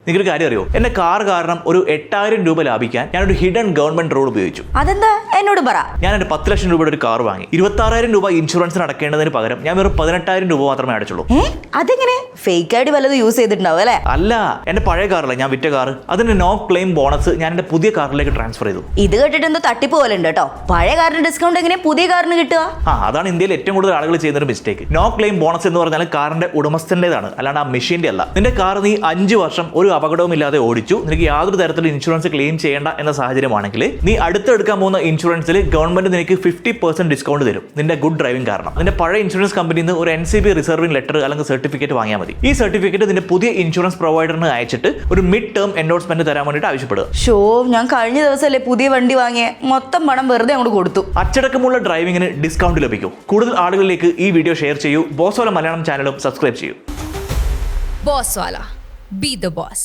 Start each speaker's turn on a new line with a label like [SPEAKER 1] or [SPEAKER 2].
[SPEAKER 1] നിങ്ങൾക്കൊരു കാര്യം അറിയോ, എന്റെ കാർ കാരണം ഒരു 8,000 രൂപ ലാഭിക്കാൻ ഞാനൊരു ഹിഡൻ ഗവൺമെന്റ് റോഡ് ഉപയോഗിച്ചു.
[SPEAKER 2] അതെന്താ എന്നോട് പറ.
[SPEAKER 1] ഞാൻ എന്റെ 10 ലക്ഷം രൂപയുടെ ഒരു കാർ വാങ്ങി. 26,000 രൂപ ഇൻഷുറൻസിന് അടക്കേണ്ടതിന് പകരം ഞാൻ വെറും 18,000 രൂപ മാത്രമേ അടച്ചുള്ളൂ.
[SPEAKER 2] അതെങ്ങനെ? ഫേക്ക് ആയിട്ട് വല്ലതും യൂസ് ചെയ്തിട്ടുണ്ടാവും അല്ലേ?
[SPEAKER 1] അല്ല, എന്റെ പഴയ കാറില്ല ഞാൻ വിറ്റ കാർ, അതിന്റെ നോ ക്ലെയിം ബോണസ് ഞാൻ എന്റെ പുതിയ കാറിലേക്ക് ട്രാൻസ്ഫർ ചെയ്തു.
[SPEAKER 2] ഇത് കേട്ടിട്ട് എന്തോ തട്ടിപ്പ് പോലെ ഉണ്ട് കേട്ടോ. പഴയ കാറിന് ഡിസ്കൗണ്ട് എങ്ങനെ പുതിയ കാറിന് കിട്ടുക?
[SPEAKER 1] അതാണ് ഇന്ത്യയിൽ ഏറ്റവും കൂടുതൽ ആളുകൾ ചെയ്യുന്ന ഒരു മിസ്റ്റേക്ക്. നോ ക്ലെയിം ബോണസ് എന്ന് പറഞ്ഞാൽ കാറിന്റെ ഉടമസ്ഥന്റേതാണ്, അല്ലാണ്ട് ആ മെഷീന്റെ അല്ല. നിന്റെ കാർ നീ 5 വർഷം ഒരു അപകടവും ഇല്ലാതെ ഓടിച്ചു, നിനക്ക് യാതൊരു തരത്തിലുള്ള ഇൻഷുറൻസ് ക്ലെയിം ചെയ്യേണ്ട എന്ന സാഹചര്യമാണെങ്കിൽ നീ അടുത്തെടുക്കാൻ പോകുന്ന ഇൻഷുറൻസിൽ ഗവൺമെന്റ് നിനക്ക് 50% ഡിസ്കൗണ്ട് തരും നിന്റെ ഗുഡ് ഡ്രൈവിംഗ് കാരണം. നിന്റെ പഴയ ഇൻഷുറൻസ് കമ്പനിയിൽ നിന്ന് ഒരു NCB റിസർവിംഗ് ലെറ്റർ അല്ലെങ്കിൽ സർട്ടിഫിക്കറ്റ് വാങ്ങിയാൽ മതി. ഈ സർട്ടിഫിക്കറ്റ് നിന്റെ പുതിയ ഇൻഷുറൻസ് പ്രൊവൈഡറിന് അയച്ചിട്ട് ഒരു മിഡ് ടേം എൻഡോഴ്സ്മെന്റ് തരാൻ വേണ്ടിയിട്ട് ആവശ്യപ്പെടുക.
[SPEAKER 2] ഞാൻ കഴിഞ്ഞ ദിവസമല്ലേ പുതിയ വണ്ടി വാങ്ങിയ, മൊത്തം പണം വെറുതെ അങ്ങോട്ട് കൊടുത്തു.
[SPEAKER 1] അച്ചടക്കമുള്ള ഡ്രൈവിംഗിന് ഡിസ്കൗണ്ട് ലഭിക്കും. കൂടുതൽ ആളുകളിലേക്ക് ഈ വീഡിയോ ഷെയർ ചെയ്യൂ. ബോസ് വാല മലയാളം ചാനലും സബ്സ്ക്രൈബ് ചെയ്യൂ.
[SPEAKER 3] Boss Wala. Be the boss.